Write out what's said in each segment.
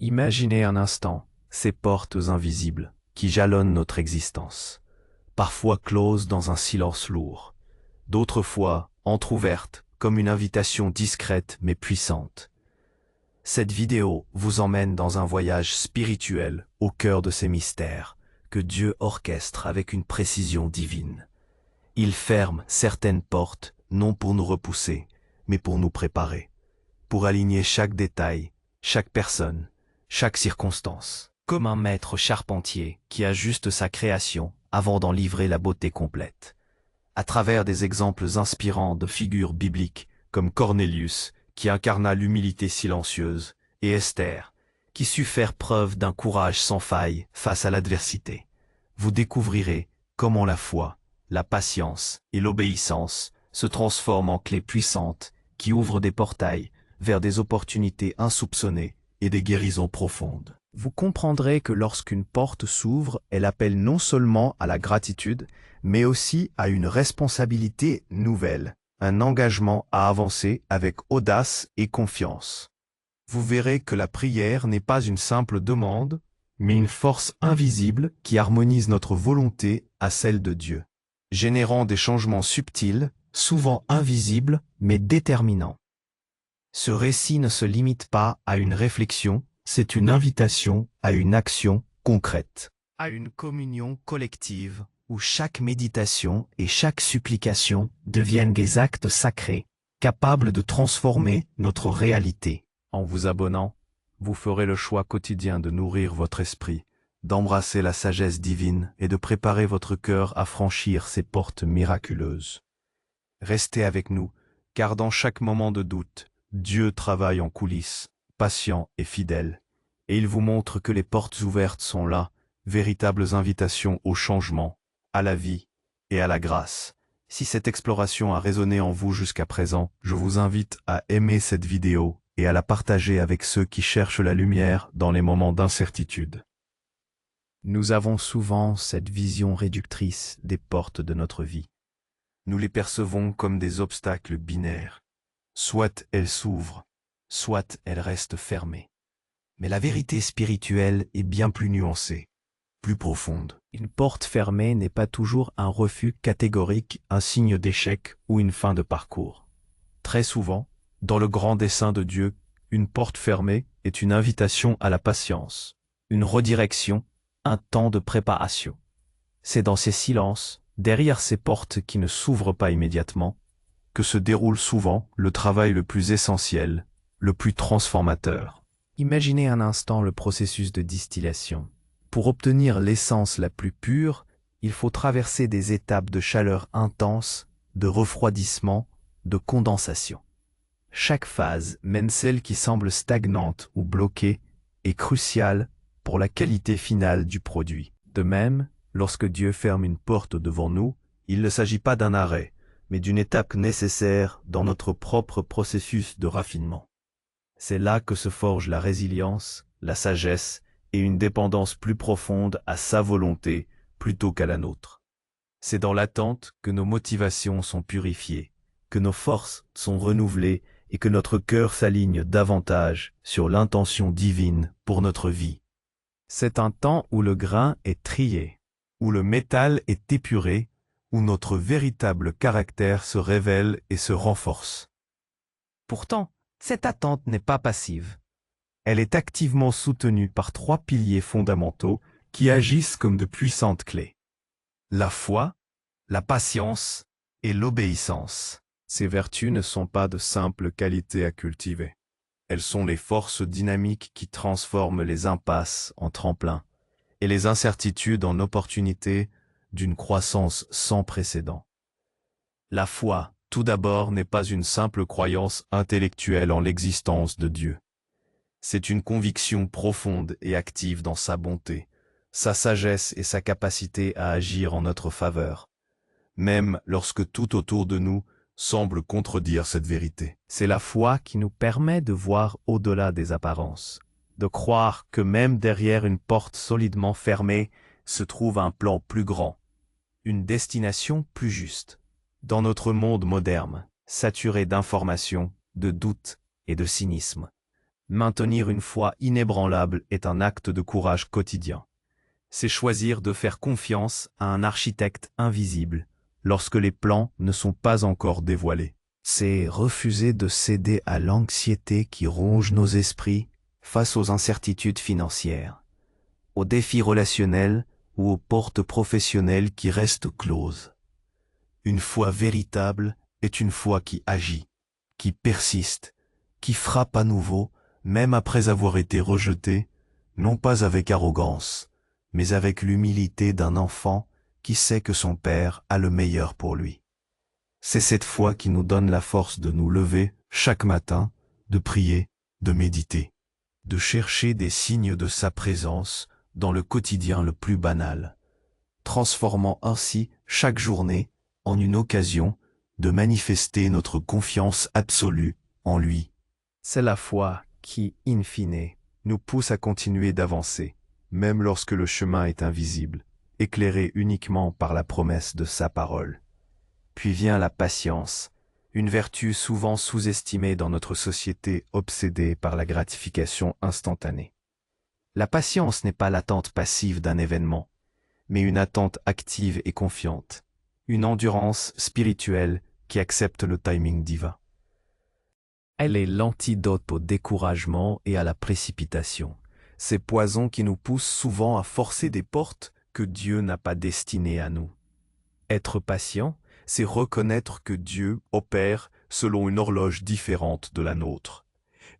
Imaginez un instant ces portes invisibles qui jalonnent notre existence, parfois closes dans un silence lourd, d'autres fois entr'ouvertes comme une invitation discrète mais puissante. Cette vidéo vous emmène dans un voyage spirituel au cœur de ces mystères que Dieu orchestre avec une précision divine. Il ferme certaines portes non pour nous repousser, mais pour nous préparer, pour aligner chaque détail, chaque personne, chaque circonstance, comme un maître charpentier qui ajuste sa création avant d'en livrer la beauté complète. À travers des exemples inspirants de figures bibliques comme Cornélius, qui incarna l'humilité silencieuse, et Esther, qui sut faire preuve d'un courage sans faille face à l'adversité, vous découvrirez comment la foi, la patience et l'obéissance se transforment en clés puissantes qui ouvrent des portails vers des opportunités insoupçonnées et des guérisons profondes. Vous comprendrez que lorsqu'une porte s'ouvre, elle appelle non seulement à la gratitude, mais aussi à une responsabilité nouvelle, un engagement à avancer avec audace et confiance. Vous verrez que la prière n'est pas une simple demande, mais une force invisible qui harmonise notre volonté à celle de Dieu, générant des changements subtils, souvent invisibles, mais déterminants. Ce récit ne se limite pas à une réflexion, c'est une invitation à une action concrète, à une communion collective, où chaque méditation et chaque supplication deviennent des actes sacrés, capables de transformer notre réalité. En vous abonnant, vous ferez le choix quotidien de nourrir votre esprit, d'embrasser la sagesse divine et de préparer votre cœur à franchir ces portes miraculeuses. Restez avec nous, car dans chaque moment de doute, Dieu travaille en coulisses, patient et fidèle, et il vous montre que les portes ouvertes sont là, véritables invitations au changement, à la vie et à la grâce. Si cette exploration a résonné en vous jusqu'à présent, je vous invite à aimer cette vidéo et à la partager avec ceux qui cherchent la lumière dans les moments d'incertitude. Nous avons souvent cette vision réductrice des portes de notre vie. Nous les percevons comme des obstacles binaires. Soit elles s'ouvrent, soit elles restent fermées. Mais la vérité spirituelle est bien plus nuancée, plus profonde. Une porte fermée n'est pas toujours un refus catégorique, un signe d'échec ou une fin de parcours. Très souvent, dans le grand dessein de Dieu, une porte fermée est une invitation à la patience, une redirection, un temps de préparation. C'est dans ces silences, derrière ces portes qui ne s'ouvrent pas immédiatement, que se déroule souvent le travail le plus essentiel, le plus transformateur. Imaginez un instant le processus de distillation. Pour obtenir l'essence la plus pure, il faut traverser des étapes de chaleur intense, de refroidissement, de condensation. Chaque phase, même celle qui semble stagnante ou bloquée, est cruciale pour la qualité finale du produit. De même, lorsque Dieu ferme une porte devant nous, il ne s'agit pas d'un arrêt, mais d'une étape nécessaire dans notre propre processus de raffinement. C'est là que se forge la résilience, la sagesse et une dépendance plus profonde à sa volonté plutôt qu'à la nôtre. C'est dans l'attente que nos motivations sont purifiées, que nos forces sont renouvelées et que notre cœur s'aligne davantage sur l'intention divine pour notre vie. C'est un temps où le grain est trié, où le métal est épuré, où notre véritable caractère se révèle et se renforce. Pourtant, cette attente n'est pas passive. Elle est activement soutenue par trois piliers fondamentaux qui agissent comme de puissantes clés. La foi, la patience et l'obéissance. Ces vertus ne sont pas de simples qualités à cultiver. Elles sont les forces dynamiques qui transforment les impasses en tremplins et les incertitudes en opportunités d'une croissance sans précédent. La foi, tout d'abord, n'est pas une simple croyance intellectuelle en l'existence de Dieu. C'est une conviction profonde et active dans sa bonté, sa sagesse et sa capacité à agir en notre faveur, même lorsque tout autour de nous semble contredire cette vérité. C'est la foi qui nous permet de voir au-delà des apparences, de croire que même derrière une porte solidement fermée se trouve un plan plus grand, une destination plus juste. Dans notre monde moderne, saturé d'informations, de doutes et de cynisme, Maintenir une foi inébranlable est un acte de courage quotidien. C'est choisir de faire confiance à un architecte invisible lorsque les plans ne sont pas encore dévoilés. C'est refuser de céder à l'anxiété qui ronge nos esprits face aux incertitudes financières, aux défis relationnels ou aux portes professionnelles qui restent closes. Une foi véritable est une foi qui agit, qui persiste, qui frappe à nouveau, même après avoir été rejetée, non pas avec arrogance, mais avec l'humilité d'un enfant qui sait que son père a le meilleur pour lui. C'est cette foi qui nous donne la force de nous lever chaque matin, de prier, de méditer, de chercher des signes de sa présence dans le quotidien le plus banal, transformant ainsi chaque journée en une occasion de manifester notre confiance absolue en lui. C'est la foi qui, in fine, nous pousse à continuer d'avancer, même lorsque le chemin est invisible, éclairé uniquement par la promesse de sa parole. Puis vient la patience, une vertu souvent sous-estimée dans notre société obsédée par la gratification instantanée. La patience n'est pas l'attente passive d'un événement, mais une attente active et confiante, une endurance spirituelle qui accepte le timing divin. Elle est l'antidote au découragement et à la précipitation, ces poisons qui nous poussent souvent à forcer des portes que Dieu n'a pas destinées à nous. Être patient, c'est reconnaître que Dieu opère selon une horloge différente de la nôtre.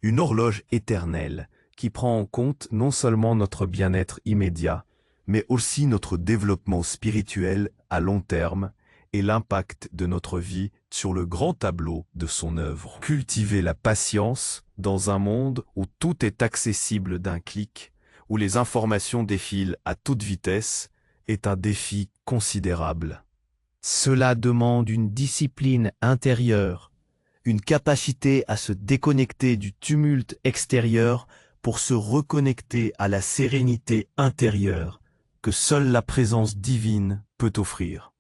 Une horloge éternelle qui prend en compte non seulement notre bien-être immédiat, mais aussi notre développement spirituel à long terme et l'impact de notre vie sur le grand tableau de son œuvre. Cultiver la patience dans un monde où tout est accessible d'un clic, où les informations défilent à toute vitesse, est un défi considérable. Cela demande une discipline intérieure, une capacité à se déconnecter du tumulte extérieur pour se reconnecter à la sérénité intérieure que seule la présence divine peut offrir.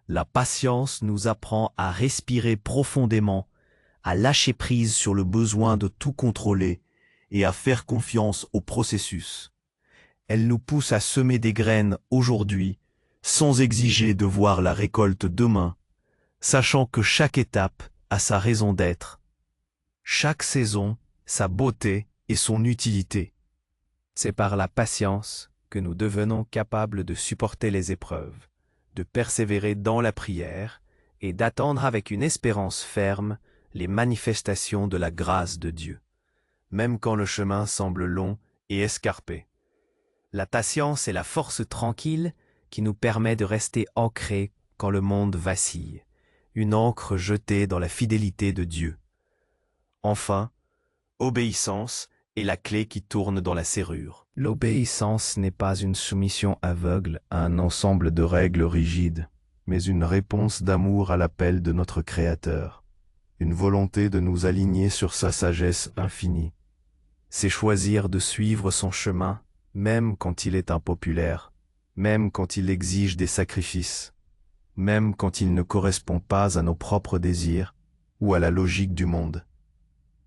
La patience nous apprend à respirer profondément, à lâcher prise sur le besoin de tout contrôler et à faire confiance au processus. Elle nous pousse à semer des graines aujourd'hui, sans exiger de voir la récolte demain, sachant que chaque étape a sa raison d'être, chaque saison, sa beauté et son utilité. C'est par la patience que nous devenons capables de supporter les épreuves, de persévérer dans la prière et d'attendre avec une espérance ferme les manifestations de la grâce de Dieu, même quand le chemin semble long et escarpé. La patience est la force tranquille qui nous permet de rester ancrés quand le monde vacille, une ancre jetée dans la fidélité de Dieu. Enfin, obéissance est la clé qui tourne dans la serrure. L'obéissance n'est pas une soumission aveugle à un ensemble de règles rigides, mais une réponse d'amour à l'appel de notre Créateur, une volonté de nous aligner sur sa sagesse infinie. C'est choisir de suivre son chemin, même quand il est impopulaire, même quand il exige des sacrifices, même quand il ne correspond pas à nos propres désirs ou à la logique du monde.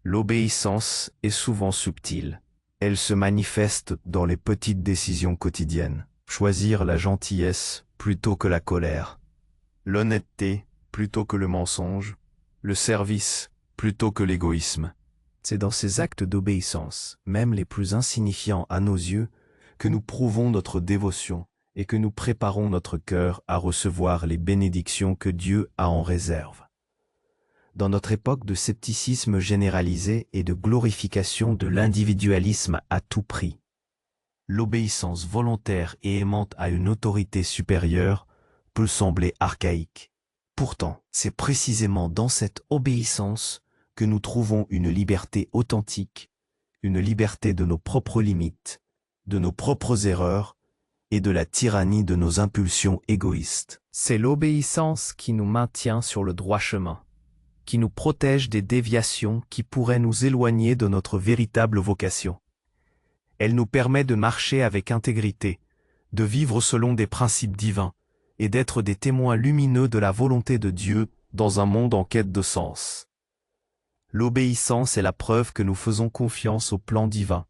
L'obéissance est souvent subtile. Elle se manifeste dans les petites décisions quotidiennes. Choisir la gentillesse plutôt que la colère, l'honnêteté plutôt que le mensonge, le service plutôt que l'égoïsme. C'est dans ces actes d'obéissance, même les plus insignifiants à nos yeux, que nous prouvons notre dévotion et que nous préparons notre cœur à recevoir les bénédictions que Dieu a en réserve. Dans notre époque de scepticisme généralisé et de glorification de l'individualisme à tout prix, l'obéissance volontaire et aimante à une autorité supérieure peut sembler archaïque. Pourtant, c'est précisément dans cette obéissance que nous trouvons une liberté authentique, une liberté de nos propres limites, de nos propres erreurs et de la tyrannie de nos impulsions égoïstes. C'est l'obéissance qui nous maintient sur le droit chemin, qui nous protège des déviations qui pourraient nous éloigner de notre véritable vocation. Elle nous permet de marcher avec intégrité, de vivre selon des principes divins et d'être des témoins lumineux de la volonté de Dieu dans un monde en quête de sens. L'obéissance est la preuve que nous faisons confiance au plan divin,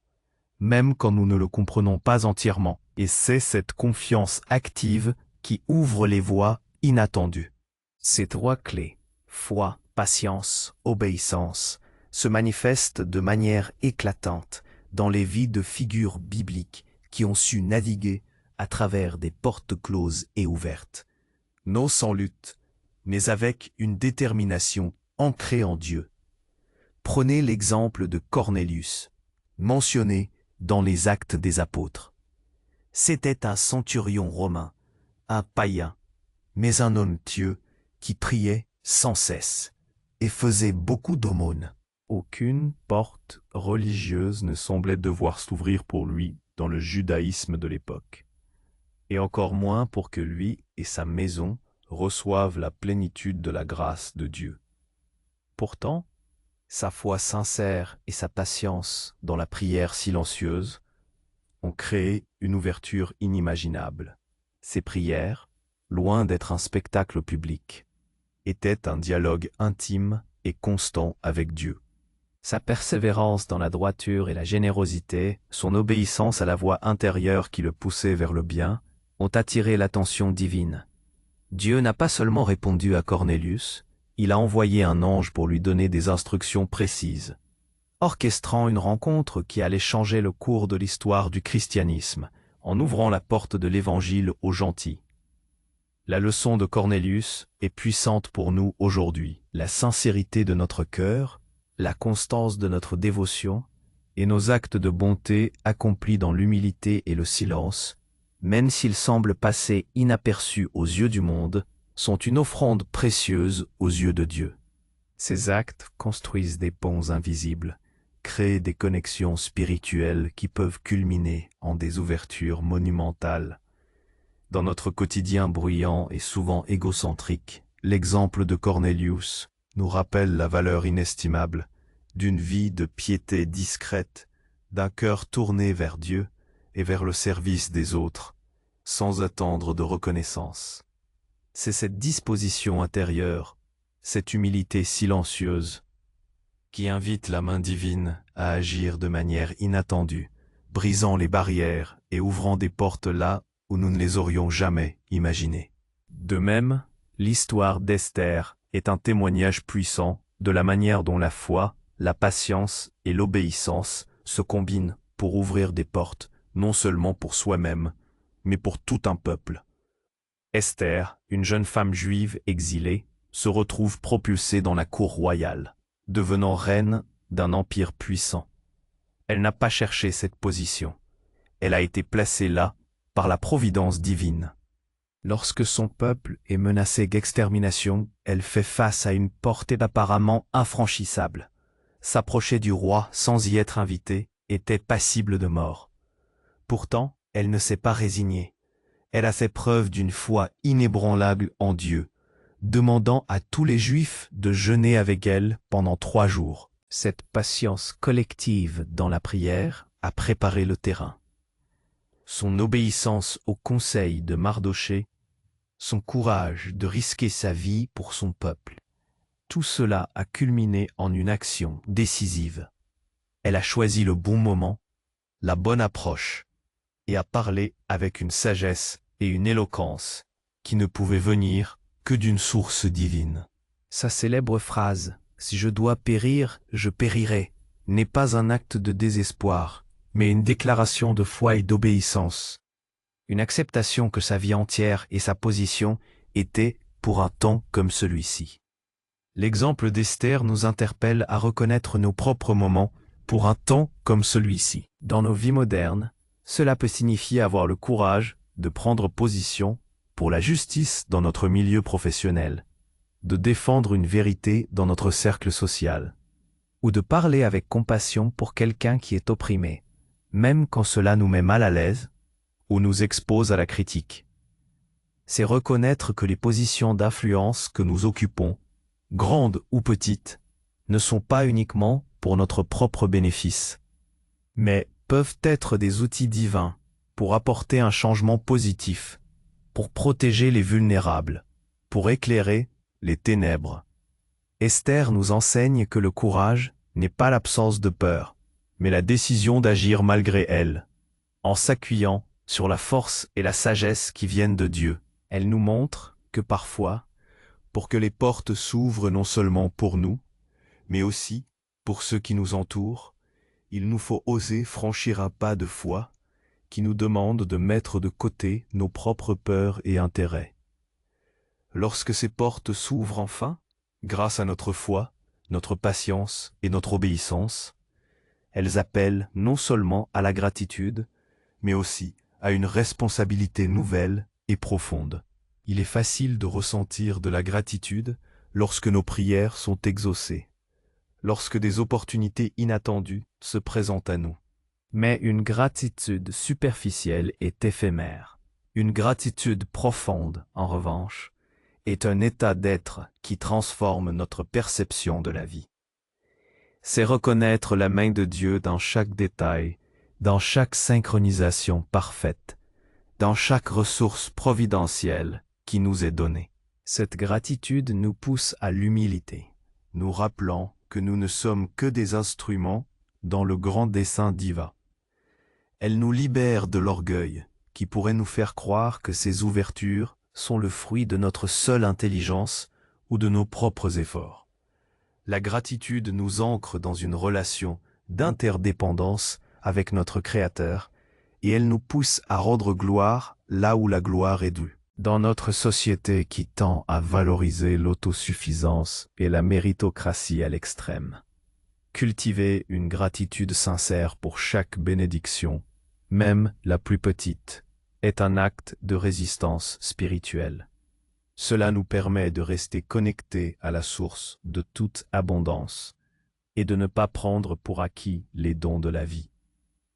même quand nous ne le comprenons pas entièrement. Et c'est cette confiance active qui ouvre les voies inattendues. Ces trois clés, foi, patience, obéissance, se manifestent de manière éclatante dans les vies de figures bibliques qui ont su naviguer à travers des portes closes et ouvertes, non sans lutte, mais avec une détermination ancrée en Dieu. Prenez l'exemple de Cornélius, mentionné dans les Actes des Apôtres. C'était un centurion romain, un païen, mais un homme pieux qui priait sans cesse et faisait beaucoup d'aumônes. Aucune porte religieuse ne semblait devoir s'ouvrir pour lui dans le judaïsme de l'époque, et encore moins pour que lui et sa maison reçoivent la plénitude de la grâce de Dieu. Pourtant, sa foi sincère et sa patience dans la prière silencieuse ont créé une ouverture inimaginable. Ses prières, loin d'être un spectacle public, étaient un dialogue intime et constant avec Dieu. Sa persévérance dans la droiture et la générosité, son obéissance à la voix intérieure qui le poussait vers le bien, ont attiré l'attention divine. Dieu n'a pas seulement répondu à Cornélius, il a envoyé un ange pour lui donner des instructions précises, orchestrant une rencontre qui allait changer le cours de l'histoire du christianisme, en ouvrant la porte de l'Évangile aux gentils. La leçon de Cornélius est puissante pour nous aujourd'hui. La sincérité de notre cœur, la constance de notre dévotion et nos actes de bonté accomplis dans l'humilité et le silence, même s'ils semblent passer inaperçus aux yeux du monde, sont une offrande précieuse aux yeux de Dieu. Ces actes construisent des ponts invisibles, créent des connexions spirituelles qui peuvent culminer en des ouvertures monumentales. Dans notre quotidien bruyant et souvent égocentrique, l'exemple de Cornélius nous rappelle la valeur inestimable d'une vie de piété discrète, d'un cœur tourné vers Dieu et vers le service des autres, sans attendre de reconnaissance. C'est cette disposition intérieure, cette humilité silencieuse, qui invite la main divine à agir de manière inattendue, brisant les barrières et ouvrant des portes là où nous ne les aurions jamais imaginées. De même, l'histoire d'Esther est un témoignage puissant de la manière dont la foi, la patience et l'obéissance se combinent pour ouvrir des portes, non seulement pour soi-même, mais pour tout un peuple. Esther, une jeune femme juive exilée, se retrouve propulsée dans la cour royale, devenant reine d'un empire puissant. Elle n'a pas cherché cette position. Elle a été placée là par la providence divine. Lorsque son peuple est menacé d'extermination, elle fait face à une portée apparemment infranchissable. S'approcher du roi sans y être invitée était passible de mort. Pourtant, elle ne s'est pas résignée. Elle a fait preuve d'une foi inébranlable en Dieu, demandant à tous les Juifs de jeûner avec elle pendant 3 jours. Cette patience collective dans la prière a préparé le terrain. Son obéissance au conseil de Mardochée, son courage de risquer sa vie pour son peuple, tout cela a culminé en une action décisive. Elle a choisi le bon moment, la bonne approche, et a parlé avec une sagesse et une éloquence qui ne pouvaient venir que d'une source divine. Sa célèbre phrase « Si je dois périr, je périrai » n'est pas un acte de désespoir, mais une déclaration de foi et d'obéissance. Une acceptation que sa vie entière et sa position étaient pour un temps comme celui-ci. L'exemple d'Esther nous interpelle à reconnaître nos propres moments pour un temps comme celui-ci. Dans nos vies modernes, cela peut signifier avoir le courage de prendre position pour la justice dans notre milieu professionnel, de défendre une vérité dans notre cercle social, ou de parler avec compassion pour quelqu'un qui est opprimé, même quand cela nous met mal à l'aise ou nous expose à la critique. C'est reconnaître que les positions d'influence que nous occupons, grandes ou petites, ne sont pas uniquement pour notre propre bénéfice, mais peuvent être des outils divins pour apporter un changement positif, pour protéger les vulnérables, pour éclairer les ténèbres, Esther nous enseigne que le courage n'est pas l'absence de peur, mais la décision d'agir malgré elle, en s'appuyant sur la force et la sagesse qui viennent de Dieu. Elle nous montre que parfois, pour que les portes s'ouvrent non seulement pour nous, mais aussi pour ceux qui nous entourent, il nous faut oser franchir un pas de foi qui nous demande de mettre de côté nos propres peurs et intérêts. Lorsque ces portes s'ouvrent enfin, grâce à notre foi, notre patience et notre obéissance, elles appellent non seulement à la gratitude, mais aussi à une responsabilité nouvelle et profonde. Il est facile de ressentir de la gratitude lorsque nos prières sont exaucées, lorsque des opportunités inattendues se présentent à nous. Mais une gratitude superficielle est éphémère. Une gratitude profonde, en revanche, est un état d'être qui transforme notre perception de la vie. C'est reconnaître la main de Dieu dans chaque détail, dans chaque synchronisation parfaite, dans chaque ressource providentielle qui nous est donnée. Cette gratitude nous pousse à l'humilité, nous rappelant que nous ne sommes que des instruments dans le grand dessein divin. Elle nous libère de l'orgueil qui pourrait nous faire croire que ces ouvertures sont le fruit de notre seule intelligence ou de nos propres efforts. La gratitude nous ancre dans une relation d'interdépendance avec notre Créateur et elle nous pousse à rendre gloire là où la gloire est due. Dans notre société qui tend à valoriser l'autosuffisance et la méritocratie à l'extrême, cultiver une gratitude sincère pour chaque bénédiction, même la plus petite, est un acte de résistance spirituelle. Cela nous permet de rester connectés à la source de toute abondance et de ne pas prendre pour acquis les dons de la vie.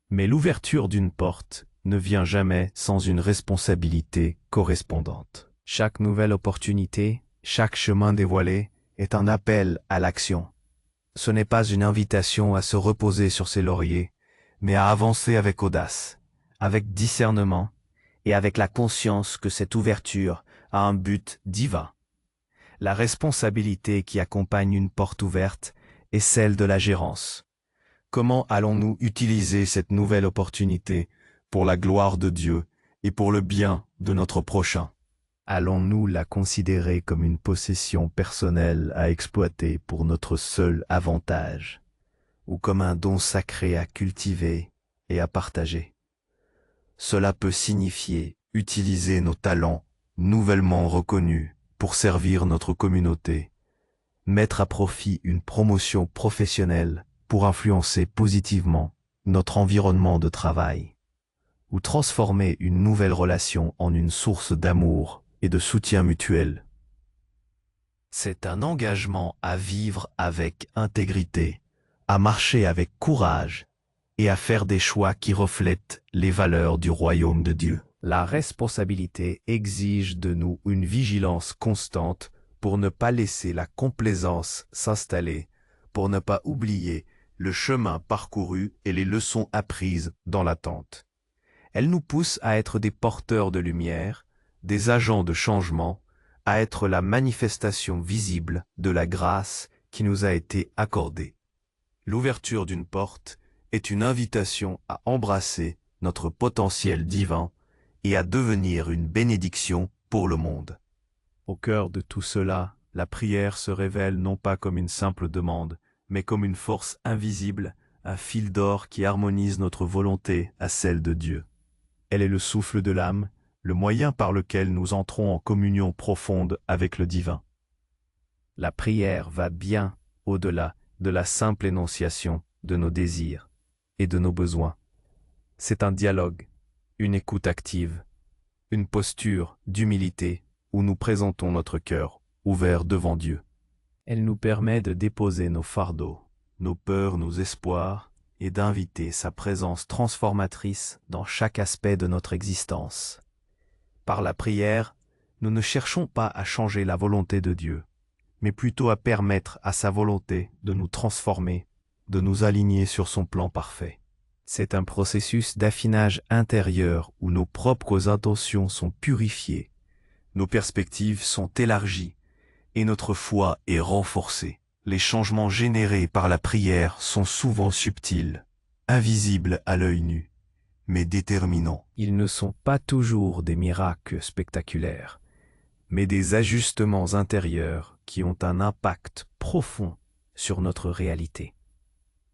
Mais l'ouverture d'une porte ne vient jamais sans une responsabilité correspondante. Chaque nouvelle opportunité, chaque chemin dévoilé est un appel à l'action. Ce n'est pas une invitation à se reposer sur ses lauriers, mais à avancer avec audace, avec discernement et avec la conscience que cette ouverture a un but divin. La responsabilité qui accompagne une porte ouverte est celle de la gérance. Comment allons-nous utiliser cette nouvelle opportunité pour la gloire de Dieu et pour le bien de notre prochain? Allons-nous la considérer comme une possession personnelle à exploiter pour notre seul avantage, ou comme un don sacré à cultiver et à partager? Cela peut signifier utiliser nos talents nouvellement reconnus pour servir notre communauté, mettre à profit une promotion professionnelle pour influencer positivement notre environnement de travail, ou transformer une nouvelle relation en une source d'amour et de soutien mutuel. C'est un engagement à vivre avec intégrité, à marcher avec courage et à faire des choix qui reflètent les valeurs du royaume de Dieu. La responsabilité exige de nous une vigilance constante pour ne pas laisser la complaisance s'installer, pour ne pas oublier le chemin parcouru et les leçons apprises dans l'attente. Elle nous pousse à être des porteurs de lumière, des agents de changement, à être la manifestation visible de la grâce qui nous a été accordée. L'ouverture d'une porte est une invitation à embrasser notre potentiel divin et à devenir une bénédiction pour le monde. Au cœur de tout cela, la prière se révèle non pas comme une simple demande, mais comme une force invisible, un fil d'or qui harmonise notre volonté à celle de Dieu. Elle est le souffle de l'âme, le moyen par lequel nous entrons en communion profonde avec le divin. La prière va bien au-delà de la simple énonciation de nos désirs et de nos besoins. C'est un dialogue, une écoute active, une posture d'humilité où nous présentons notre cœur ouvert devant Dieu. Elle nous permet de déposer nos fardeaux, nos peurs, nos espoirs, et d'inviter sa présence transformatrice dans chaque aspect de notre existence. Par la prière, nous ne cherchons pas à changer la volonté de Dieu, mais plutôt à permettre à sa volonté de nous transformer, de nous aligner sur son plan parfait. C'est un processus d'affinage intérieur où nos propres intentions sont purifiées, nos perspectives sont élargies et notre foi est renforcée. Les changements générés par la prière sont souvent subtils, invisibles à l'œil nu, mais déterminants. Ils ne sont pas toujours des miracles spectaculaires, mais des ajustements intérieurs qui ont un impact profond sur notre réalité.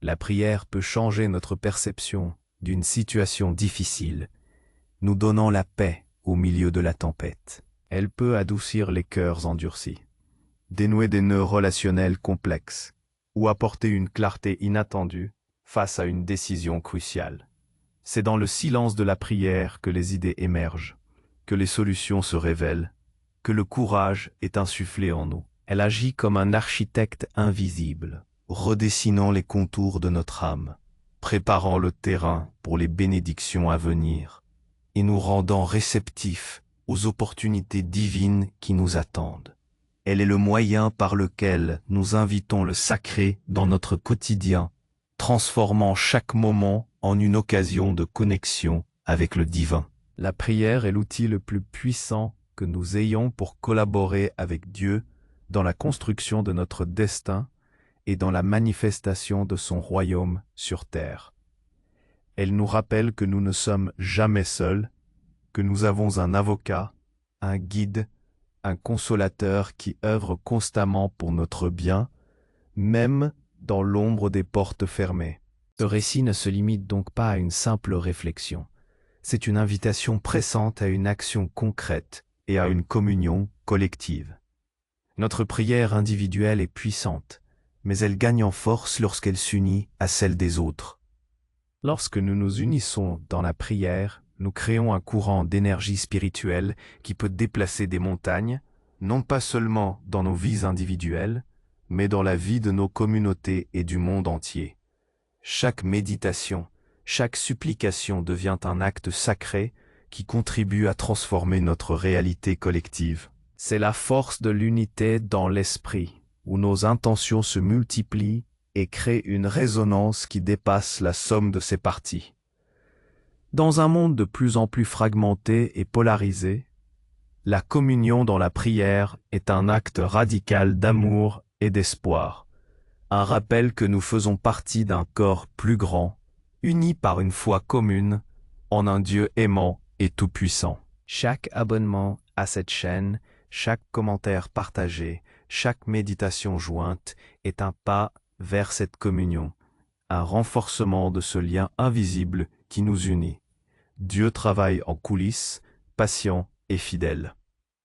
La prière peut changer notre perception d'une situation difficile, nous donnant la paix au milieu de la tempête. Elle peut adoucir les cœurs endurcis, dénouer des nœuds relationnels complexes ou apporter une clarté inattendue face à une décision cruciale. C'est dans le silence de la prière que les idées émergent, que les solutions se révèlent, que le courage est insufflé en nous. Elle agit comme un architecte invisible, redessinant les contours de notre âme, préparant le terrain pour les bénédictions à venir et nous rendant réceptifs aux opportunités divines qui nous attendent. Elle est le moyen par lequel nous invitons le sacré dans notre quotidien, transformant chaque moment en une occasion de connexion avec le divin. La prière est l'outil le plus puissant que nous ayons pour collaborer avec Dieu dans la construction de notre destin et dans la manifestation de son royaume sur terre. Elle nous rappelle que nous ne sommes jamais seuls, que nous avons un avocat, un guide, un consolateur qui œuvre constamment pour notre bien, même dans l'ombre des portes fermées. Ce récit ne se limite donc pas à une simple réflexion. C'est une invitation pressante à une action concrète et à une communion collective. Notre prière individuelle est puissante, mais elle gagne en force lorsqu'elle s'unit à celle des autres. Lorsque nous nous unissons dans la prière, nous créons un courant d'énergie spirituelle qui peut déplacer des montagnes, non pas seulement dans nos vies individuelles, mais dans la vie de nos communautés et du monde entier. Chaque méditation, chaque supplication devient un acte sacré qui contribue à transformer notre réalité collective. C'est la force de l'unité dans l'esprit, où nos intentions se multiplient et créent une résonance qui dépasse la somme de ses parties. Dans un monde de plus en plus fragmenté et polarisé, la communion dans la prière est un acte radical d'amour et d'espoir, un rappel que nous faisons partie d'un corps plus grand, uni par une foi commune, en un Dieu aimant et tout-puissant. Chaque abonnement à cette chaîne, chaque commentaire partagé, chaque méditation jointe est un pas vers cette communion, un renforcement de ce lien invisible qui nous unit. Dieu travaille en coulisses, patient et fidèle.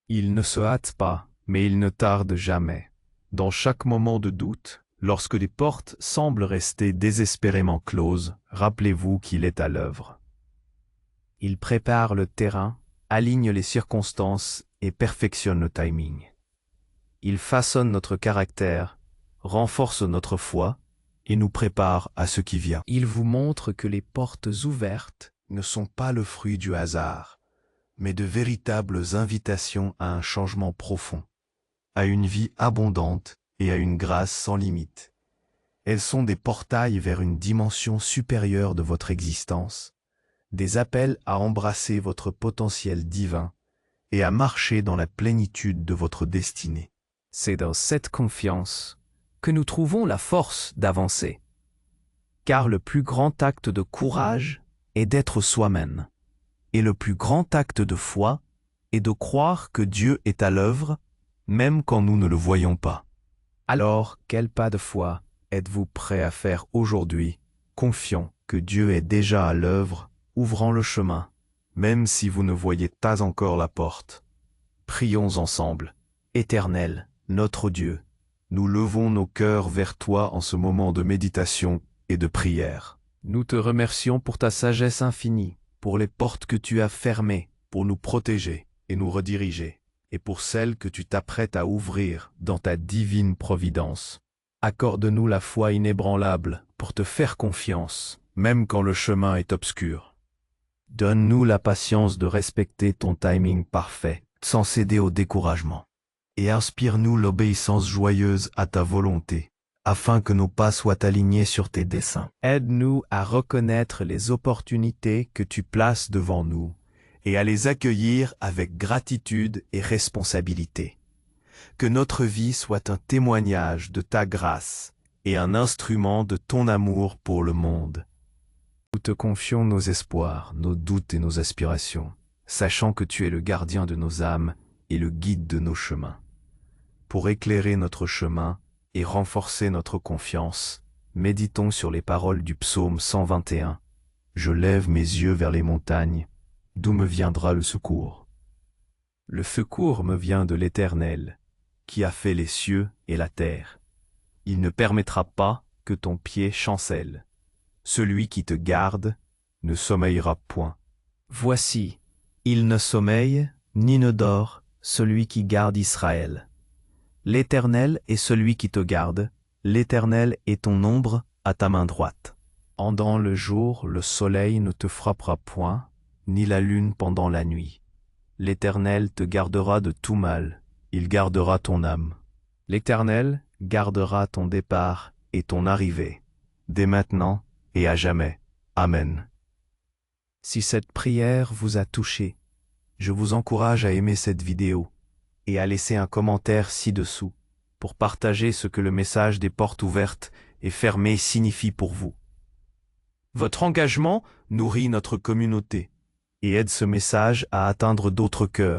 Il ne se hâte pas, mais il ne tarde jamais. Dans chaque moment de doute, lorsque les portes semblent rester désespérément closes, rappelez-vous qu'il est à l'œuvre. Il prépare le terrain, aligne les circonstances et perfectionne le timing. Il façonne notre caractère, renforce notre foi et nous prépare à ce qui vient. Il vous montre que les portes ouvertes ne sont pas le fruit du hasard, mais de véritables invitations à un changement profond, à une vie abondante et à une grâce sans limite. Elles sont des portails vers une dimension supérieure de votre existence, des appels à embrasser votre potentiel divin et à marcher dans la plénitude de votre destinée. C'est dans cette confiance que nous trouvons la force d'avancer. Car le plus grand acte de courage est d'être soi-même, et le plus grand acte de foi est de croire que Dieu est à l'œuvre, même quand nous ne le voyons pas. Alors, quel pas de foi êtes-vous prêt à faire aujourd'hui, confiant que Dieu est déjà à l'œuvre, ouvrant le chemin, même si vous ne voyez pas encore la porte? Prions ensemble. Éternel, notre Dieu, nous levons nos cœurs vers toi en ce moment de méditation et de prière. Nous te remercions pour ta sagesse infinie, pour les portes que tu as fermées, pour nous protéger et nous rediriger, et pour celles que tu t'apprêtes à ouvrir dans ta divine providence. Accorde-nous la foi inébranlable pour te faire confiance, même quand le chemin est obscur. Donne-nous la patience de respecter ton timing parfait, sans céder au découragement. Et inspire-nous l'obéissance joyeuse à ta volonté, afin que nos pas soient alignés sur tes desseins. Aide-nous à reconnaître les opportunités que tu places devant nous, et à les accueillir avec gratitude et responsabilité. Que notre vie soit un témoignage de ta grâce et un instrument de ton amour pour le monde. Nous te confions nos espoirs, nos doutes et nos aspirations, sachant que tu es le gardien de nos âmes et le guide de nos chemins. Pour éclairer notre chemin et renforcer notre confiance, méditons sur les paroles du psaume 121. Je lève mes yeux vers les montagnes, d'où me viendra le secours? Le secours me vient de l'Éternel, qui a fait les cieux et la terre. Il ne permettra pas que ton pied chancelle. Celui qui te garde ne sommeillera point. Voici, il ne sommeille ni ne dort, celui qui garde Israël. L'Éternel est celui qui te garde, l'Éternel est ton ombre à ta main droite. Pendant le jour, le soleil ne te frappera point, ni la lune pendant la nuit. L'Éternel te gardera de tout mal, il gardera ton âme. L'Éternel gardera ton départ et ton arrivée, dès maintenant et à jamais. Amen. Si cette prière vous a touché, je vous encourage à aimer cette vidéo et à laisser un commentaire ci-dessous pour partager ce que le message des portes ouvertes et fermées signifie pour vous. Votre engagement nourrit notre communauté et aide ce message à atteindre d'autres cœurs.